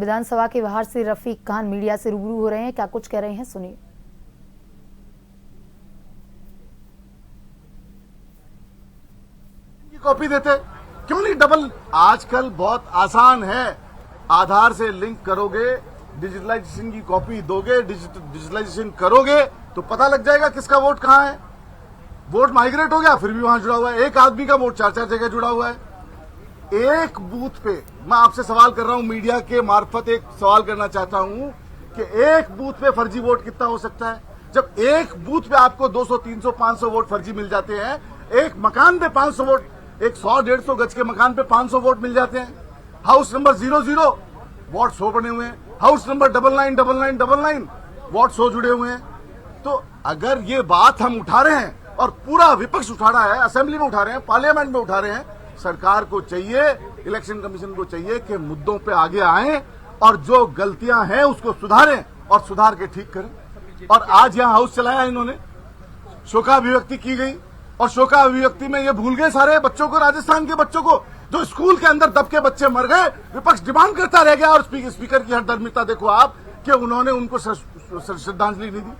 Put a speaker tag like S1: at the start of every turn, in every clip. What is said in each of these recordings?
S1: विधानसभा के बाहर से रफीक खान मीडिया से रूबरू हो रहे हैं, क्या कुछ कह रहे हैं सुनिए।
S2: कॉपी देते क्यों नहीं डबल? आजकल बहुत आसान है, आधार से लिंक करोगे, डिजिटलाइजेशन की कॉपी दोगे, डिजिटलाइजेशन करोगे तो पता लग जाएगा किसका वोट कहां है। वोट माइग्रेट हो गया फिर भी वहां जुड़ा हुआ है, एक आदमी का वोट 4-4 जगह जुड़ा हुआ है। एक बूथ पे मैं आपसे सवाल कर रहा हूं, मीडिया के मार्फत एक सवाल करना चाहता हूं कि एक बूथ पे फर्जी वोट कितना हो सकता है? जब एक बूथ पे आपको 200, 300, 500 वोट फर्जी मिल जाते हैं, एक मकान पे 500 वोट, एक 100-150 गज के मकान पे 500 वोट मिल जाते हैं। हाउस नंबर 00 वोट 100 बने हुए हैं, हाउस नंबर 999999 वोट 100 जुड़े हुए हैं। तो अगर ये बात हम उठा रहे हैं और पूरा विपक्ष उठा रहा है, असेंबली में उठा रहे हैं, पार्लियामेंट में उठा रहे हैं, सरकार को चाहिए, इलेक्शन कमीशन को चाहिए कि मुद्दों पे आगे आएं और जो गलतियां हैं उसको सुधारें और सुधार के ठीक करें। और आज यहां हाउस चलाया इन्होंने, शोकाभिव्यक्ति की गई और शोकाभिव्यक्ति में ये भूल गए सारे बच्चों को, राजस्थान के बच्चों को जो स्कूल के अंदर दब के बच्चे मर गए। विपक्ष डिमांड करता रह गया और स्पीकर की हठधर्मिता देखो आप कि उन्होंने उनको श्रद्धांजलि नहीं दी।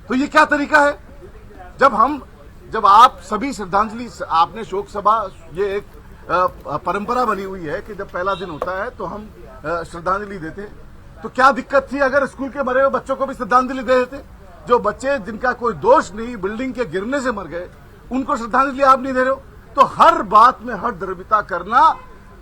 S2: तो ये क्या तरीका है? जब आप सभी श्रद्धांजलि, आपने शोक सभा, ये एक परंपरा बनी हुई है कि जब पहला दिन होता है तो हम श्रद्धांजलि देते हैं। तो क्या दिक्कत थी अगर स्कूल के मरे हुए बच्चों को भी श्रद्धांजलि दे देते? जो बच्चे जिनका कोई दोष नहीं, बिल्डिंग के गिरने से मर गए, उनको श्रद्धांजलि आप नहीं दे रहे हो। तो हर बात में हठधर्मिता करना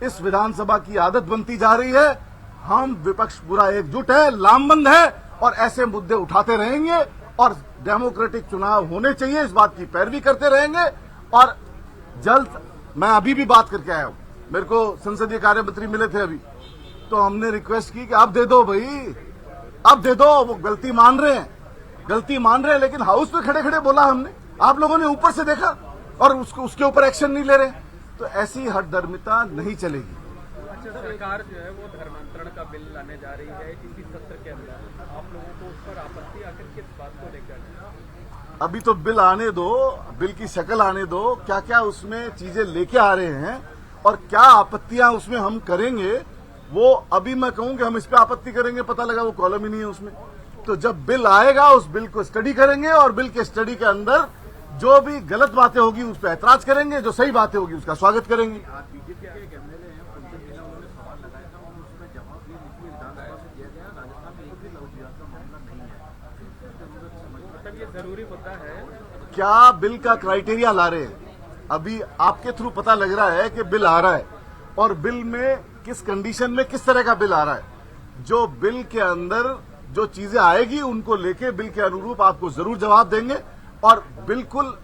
S2: इस विधानसभा की आदत बनती जा रही है। हम विपक्ष पूरा एकजुट है, लामबंद है और ऐसे मुद्दे उठाते रहेंगे और डेमोक्रेटिक चुनाव होने चाहिए, इस बात की पैरवी करते रहेंगे। और जल्द, मैं अभी भी बात करके आया हूं, मेरे को संसदीय कार्य मंत्री मिले थे अभी, तो हमने रिक्वेस्ट की कि अब दे दो भाई, अब दे दो। वो गलती मान रहे हैं, लेकिन हाउस में खड़े खड़े बोला हमने, आप लोगों ने ऊपर से देखा और उसके ऊपर एक्शन नहीं ले रहे। तो ऐसी हठधर्मिता नहीं चलेगी।
S3: सरकार जो है वो धर्मांतरण का बिल लाने जा रही है इसी सत्र के अंदर, आप लोगों को उस पर आपत्ति आखिर किस बात को लेकर?
S2: अभी तो बिल आने दो, बिल की शक्ल आने दो, क्या क्या उसमें चीजें लेके आ रहे हैं और क्या आपत्तियां उसमें हम करेंगे, वो अभी मैं कहूं कि हम इस पे आपत्ति करेंगे, पता लगा वो कॉलम ही नहीं है उसमें। तो जब बिल आएगा उस बिल को स्टडी करेंगे और बिल के स्टडी के अंदर जो भी गलत बातें होगी उस पर ऐतराज करेंगे, जो सही बातें होगी उसका स्वागत करेंगे।
S3: ये जरूरी मुद्दा है।
S2: क्या बिल का क्राइटेरिया ला रहे हैं? अभी आपके थ्रू पता लग रहा है कि बिल आ रहा है और बिल में किस कंडीशन में किस तरह का बिल आ रहा है। जो बिल के अंदर जो चीजें आएगी उनको लेके बिल के अनुरूप आपको जरूर जवाब देंगे और बिल्कुल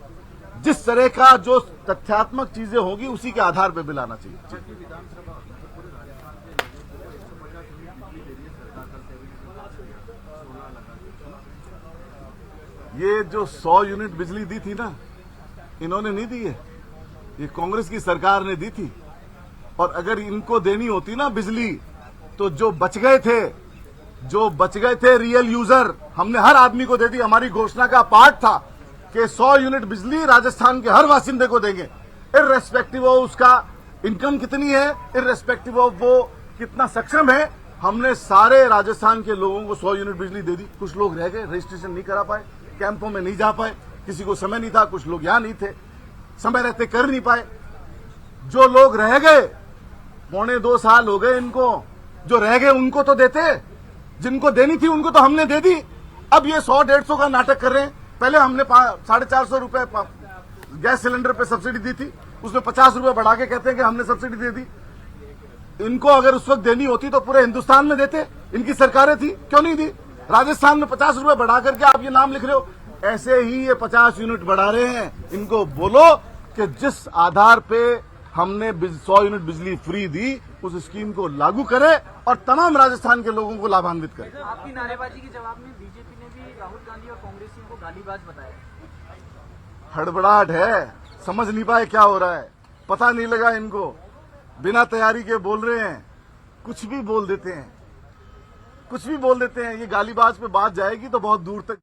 S2: जिस तरह का जो तथ्यात्मक चीजें होगी उसी के आधार पर बिल आना चाहिए। ये जो 100 यूनिट बिजली दी थी ना, इन्होंने नहीं दी है, ये कांग्रेस की सरकार ने दी थी। और अगर इनको देनी होती ना बिजली, तो जो बच गए थे रियल यूजर, हमने हर आदमी को दे दी। हमारी घोषणा का पार्ट था कि 100 यूनिट बिजली राजस्थान के हर बासिंदे को देंगे, इर्रेस्पेक्टिव ऑफ उसका इनकम कितनी है, इर्रेस्पेक्टिव ऑफ वो कितना सक्षम है। हमने सारे राजस्थान के लोगों को 100 यूनिट बिजली दे दी। कुछ लोग रह गए, रजिस्ट्रेशन नहीं करा पाए, कैंपों में नहीं जा पाए, किसी को समय नहीं था, कुछ लोग यहां नहीं थे, समय रहते कर नहीं पाए। जो लोग रह गए, 1.25 साल हो गए इनको, जो रह गए उनको तो देते, जिनको देनी थी उनको तो हमने दे दी। अब ये 100-150 का नाटक कर रहे हैं। पहले हमने 450 रुपए गैस सिलेंडर पे सब्सिडी दी थी, उसमें 50 रुपए बढ़ा के कहते हैं कि हमने सब्सिडी दे दी। इनको अगर उस वक्त देनी होती तो पूरे हिंदुस्तान में देते, इनकी सरकारें थी, क्यों नहीं दी? राजस्थान में 50 रुपए बढ़ा करके आप ये नाम लिख रहे हो। ऐसे ही ये 50 यूनिट बढ़ा रहे हैं। इनको बोलो कि जिस आधार पे हमने 100 यूनिट बिजली फ्री दी उस स्कीम को लागू करे और तमाम राजस्थान के लोगों को लाभान्वित करे।
S4: आपकी नारेबाजी के जवाब में बीजेपी ने भी राहुल गांधी और कांग्रेसियों को गालीबाज बताया।
S2: हड़बड़ाहट है, समझ नहीं पाए क्या हो रहा है, पता नहीं लगा इनको, बिना तैयारी के बोल रहे हैं, कुछ भी बोल देते हैं। ये गालीबाज पे बात जाएगी तो बहुत दूर तक।